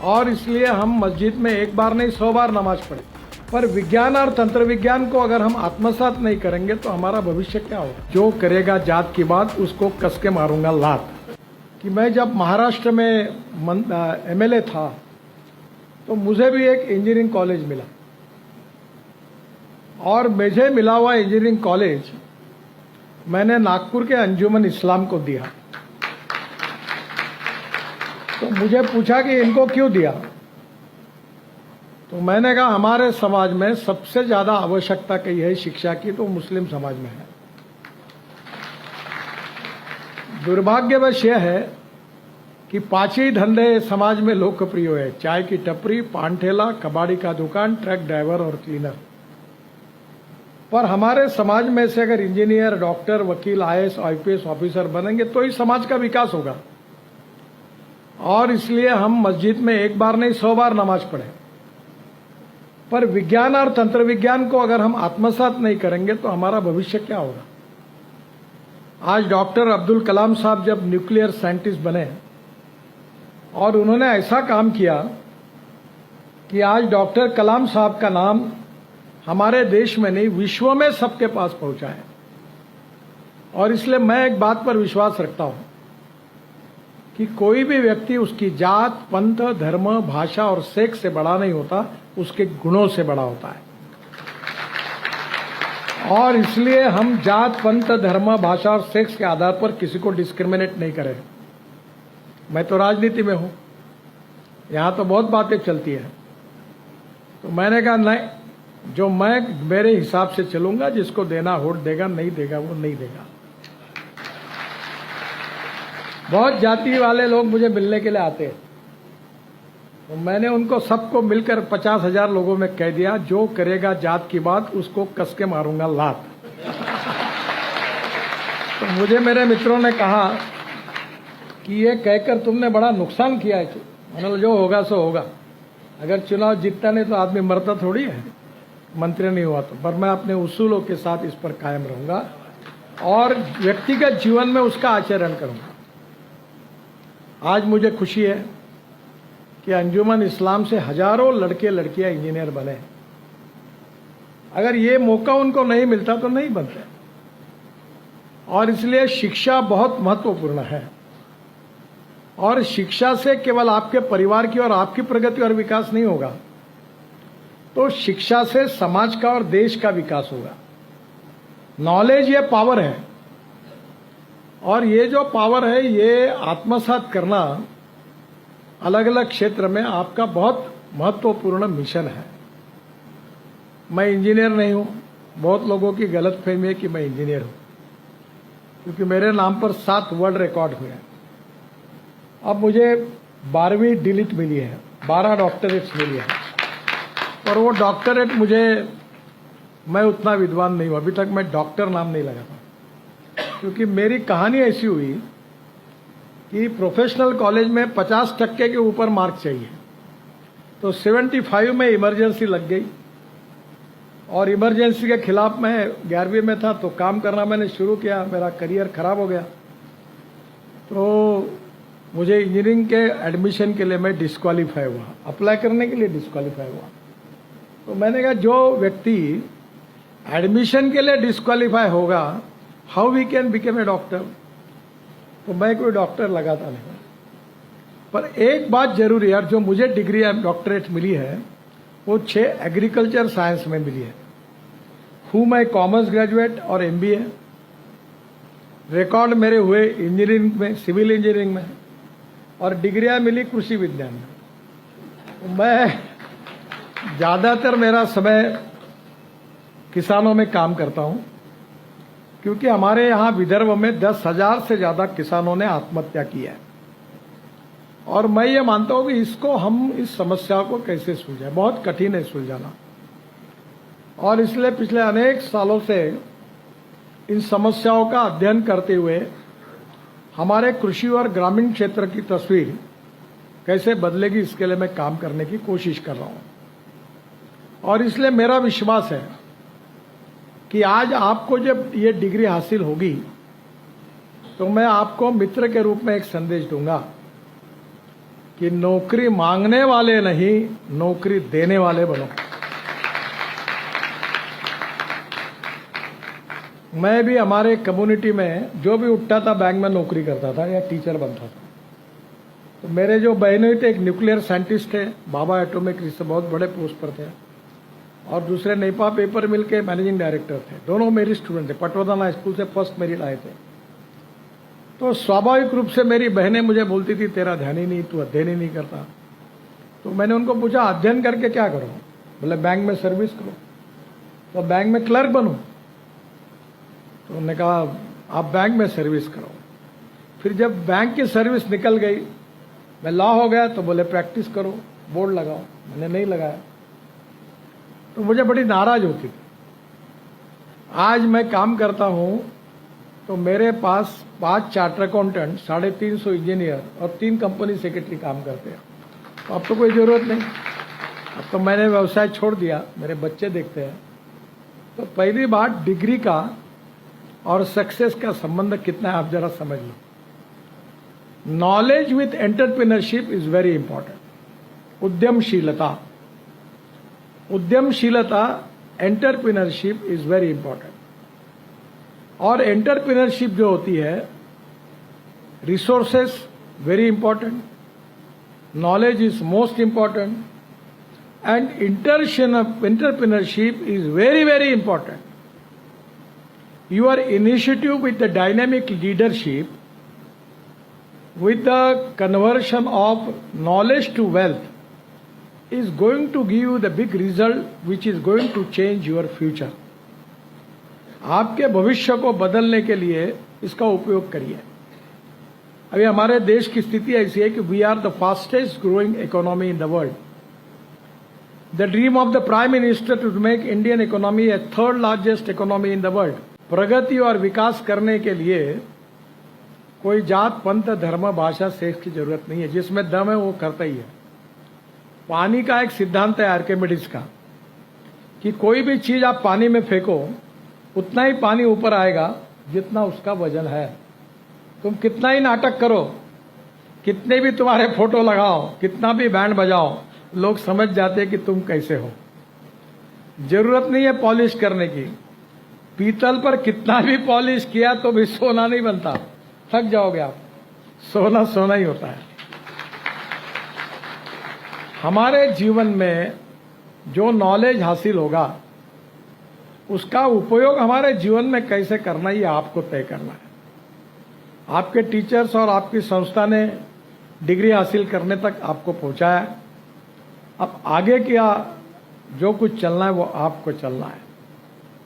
और इसलिए हम मस्जिद में एक बार नहीं 100 बार नमाज पढ़े। पर विज्ञान और तंत्र विज्ञान को अगर हम आत्मसात नहीं करेंगे तो हमारा भविष्य क्या होगा। जो करेगा जात की बात उसको कस के मारूंगा लात। कि मैं जब महाराष्ट्र में MLA था तो मुझे भी एक इंजीनियरिंग कॉलेज मिला, और मुझे मिला हुआ इंजीनियरिंग कॉलेज मैंने नागपुर के अंजुमन इस्लाम को दिया। तो मुझे पूछा कि इनको क्यों दिया, तो मैंने कहा हमारे समाज में सबसे ज्यादा आवश्यकता कही है शिक्षा की तो मुस्लिम समाज में है। दुर्भाग्यवश यह है कि 5 ही धंधे समाज में लोकप्रिय है, चाय की टपरी, पान ठेला, कबाड़ी का दुकान, ट्रक ड्राइवर और क्लीनर। पर हमारे समाज में से अगर इंजीनियर, डॉक्टर, वकील, IAS, IPS ऑफिसर बनेंगे तो ही समाज का विकास होगा। और इसलिए हम मस्जिद में एक बार नहीं 100 बार नमाज पढ़े। पर विज्ञान और तंत्र विज्ञान को अगर हम आत्मसात नहीं करेंगे तो हमारा भविष्य क्या होगा। आज डॉक्टर अब्दुल कलाम साहब जब न्यूक्लियर साइंटिस्ट बने और उन्होंने ऐसा काम किया कि आज डॉक्टर कलाम साहब का नाम हमारे देश में नहीं विश्व में सबके पास पहुंचा है। और इसलिए मैं एक बात पर विश्वास रखता हूं कि कोई भी व्यक्ति उसकी जात, पंथ, धर्म, भाषा और सेक्स से बड़ा नहीं होता, उसके गुणों से बड़ा होता है। और इसलिए हम जात, पंथ, धर्म, भाषा और सेक्स के आधार पर किसी को डिस्क्रिमिनेट नहीं करें। मैं तो राजनीति में हूं, यहां तो बहुत बातें चलती है। तो मैंने कहा नहीं, जो मैं मेरे हिसाब से चलूंगा, जिसको देना वोट देगा, नहीं देगा वो नहीं देगा। बहुत जाति वाले लोग मुझे मिलने के लिए आते हैं, तो मैंने उनको सबको मिलकर 50,000 लोगों में कह दिया, जो करेगा जात की बात उसको कस के मारूंगा लात। तो मुझे मेरे मित्रों ने कहा कि ये कहकर तुमने बड़ा नुकसान किया है। मैंने जो होगा सो होगा, अगर चुनाव जीतता नहीं तो आदमी मरता थोड़ी है, मंत्री नहीं हुआ तो। पर मैं अपने उसूलों के साथ इस पर कायम रहूंगा और व्यक्तिगत जीवन में उसका आचरण करूंगा। आज मुझे खुशी है कि अंजुमन इस्लाम से हजारों लड़के लड़कियां इंजीनियर बने। अगर ये मौका उनको नहीं मिलता तो नहीं बनते। और इसलिए शिक्षा बहुत महत्वपूर्ण है। और शिक्षा से केवल आपके परिवार की और आपकी प्रगति और विकास नहीं होगा, तो शिक्षा से समाज का और देश का विकास होगा। नॉलेज ये पावर है, और ये जो पावर है ये आत्मसात करना अलग अलग क्षेत्र में आपका बहुत महत्वपूर्ण मिशन है। मैं इंजीनियर नहीं हूं, बहुत लोगों की गलतफहमी है कि मैं इंजीनियर हूं, क्योंकि मेरे नाम पर 7 वर्ल्ड रिकॉर्ड हुए हैं। अब मुझे 12वीं डिलीट मिली है, 12 डॉक्टरेट्स मिली है। और वो डॉक्टरेट मैं उतना विद्वान नहीं हूं, अभी तक मैं डॉक्टर नाम नहीं लगा था। क्योंकि मेरी कहानी ऐसी हुई कि प्रोफेशनल कॉलेज में 50% के ऊपर मार्क चाहिए, तो 75 में इमरजेंसी लग गई। और इमरजेंसी के खिलाफ मैं 11वीं में था, तो काम करना मैंने शुरू किया, मेरा करियर खराब हो गया। तो मुझे इंजीनियरिंग के एडमिशन के लिए मैं डिस्क्वालीफाई हुआ, अप्लाई करने के लिए डिस्क्वालीफाई हुआ। तो मैंने कहा जो व्यक्ति एडमिशन के लिए डिस्क्वालीफाई होगा, how we can become a doctor. तो मैं कोई डॉक्टर लगाता नहीं। पर एक बात जरूर है यार, जो मुझे डिग्री डॉक्टरेट मिली है वो 6 एग्रीकल्चर साइंस में मिली है। हूँ मैं कॉमर्स ग्रेजुएट और MBA। रिकॉर्ड मेरे हुए इंजीनियरिंग में, सिविल इंजीनियरिंग में, और डिग्रियां मिली कृषि विज्ञान में। तो मैं ज्यादातर मेरा समय किसानों में काम करता हूं, क्योंकि हमारे यहां विदर्भ में 10,000 से ज्यादा किसानों ने आत्महत्या की है। और मैं ये मानता हूं कि इसको हम इस समस्या को कैसे सुलझाएं, बहुत कठिन है सुलझाना। और इसलिए पिछले अनेक सालों से इन समस्याओं का अध्ययन करते हुए हमारे कृषि और ग्रामीण क्षेत्र की तस्वीर कैसे बदलेगी, इसके लिए मैं काम करने की कोशिश कर रहा हूं। और इसलिए मेरा विश्वास है कि आज आपको जब ये डिग्री हासिल होगी तो मैं आपको मित्र के रूप में एक संदेश दूंगा कि नौकरी मांगने वाले नहीं, नौकरी देने वाले बनो। मैं भी हमारे कम्युनिटी में जो भी उठता था बैंक में नौकरी करता था या टीचर बनता था। तो मेरे जो बहनों थे, एक न्यूक्लियर साइंटिस्ट थे, बाबा एटॉमिक रिसर्च, बहुत बड़े पोस्ट पर थे, और दूसरे नेपा पेपर मिल के मैनेजिंग डायरेक्टर थे। दोनों मेरी स्टूडेंट थे, पटवर्धन स्कूल से फर्स्ट मेरिट आए थे। तो स्वाभाविक रूप से मेरी बहनें मुझे बोलती थी, तेरा ध्यान ही नहीं, तू अध्ययन ही नहीं करता। तो मैंने उनको पूछा, अध्ययन करके क्या करो? बोले बैंक में सर्विस करो। तो बैंक में क्लर्क बनो। तो उन्होंने कहा आप बैंक में सर्विस करो। फिर जब बैंक की सर्विस निकल गई, मैं लॉ हो गया, तो बोले प्रैक्टिस करो, बोर्ड लगाओ। मैंने नहीं लगाया, तो मुझे बड़ी नाराज होती थी। आज मैं काम करता हूं तो मेरे पास 5 चार्टर अकाउंटेंट, 350 इंजीनियर और 3 कंपनी सेक्रेटरी काम करते हैं। तो अब तो कोई जरूरत नहीं, अब तो मैंने व्यवसाय छोड़ दिया, मेरे बच्चे देखते हैं। तो पहली बात, डिग्री का और सक्सेस का संबंध कितना है आप जरा समझ लो। Knowledge with entrepreneurship is very important. उद्यमशीलता, एंटरप्रेन्योरशिप इज वेरी इंपॉर्टेंट। और एंटरप्रेन्योरशिप जो होती है, resources very important, knowledge is most important, and entrepreneurship is very very important. Your initiative with the dynamic leadership, with the conversion of knowledge to wealth, is going to give you the big result which is going to change your future. आपके भविष्य को बदलने के लिए इसका उपयोग करिए। अभी हमारे देश की स्थिति ऐसी है कि we are the fastest growing economy in the world. The dream of the prime minister to make Indian economy a 3rd largest economy in the world. प्रगति और विकास करने के लिए कोई जात, पंथ, धर्म, भाषा, सेक्स की जरूरत नहीं है। जिसमें दम है वो करता ही है। पानी का एक सिद्धांत है आर्किमिडीज का कि कोई भी चीज आप पानी में फेंको, उतना ही पानी ऊपर आएगा जितना उसका वजन है। तुम कितना ही नाटक करो, कितने भी तुम्हारे फोटो लगाओ, कितना भी बैंड बजाओ, लोग समझ जाते कि तुम कैसे हो। जरूरत नहीं है पॉलिश करने की। पीतल पर कितना भी पॉलिश किया तो भी सोना नहीं बनता, थक जाओगे आप। सोना सोना ही होता है। हमारे जीवन में जो नॉलेज हासिल होगा उसका उपयोग हमारे जीवन में कैसे करना, ये आपको तय करना है। आपके टीचर्स और आपकी संस्था ने डिग्री हासिल करने तक आपको पहुंचाया। अब आगे क्या जो कुछ चलना है वो आपको चलना है।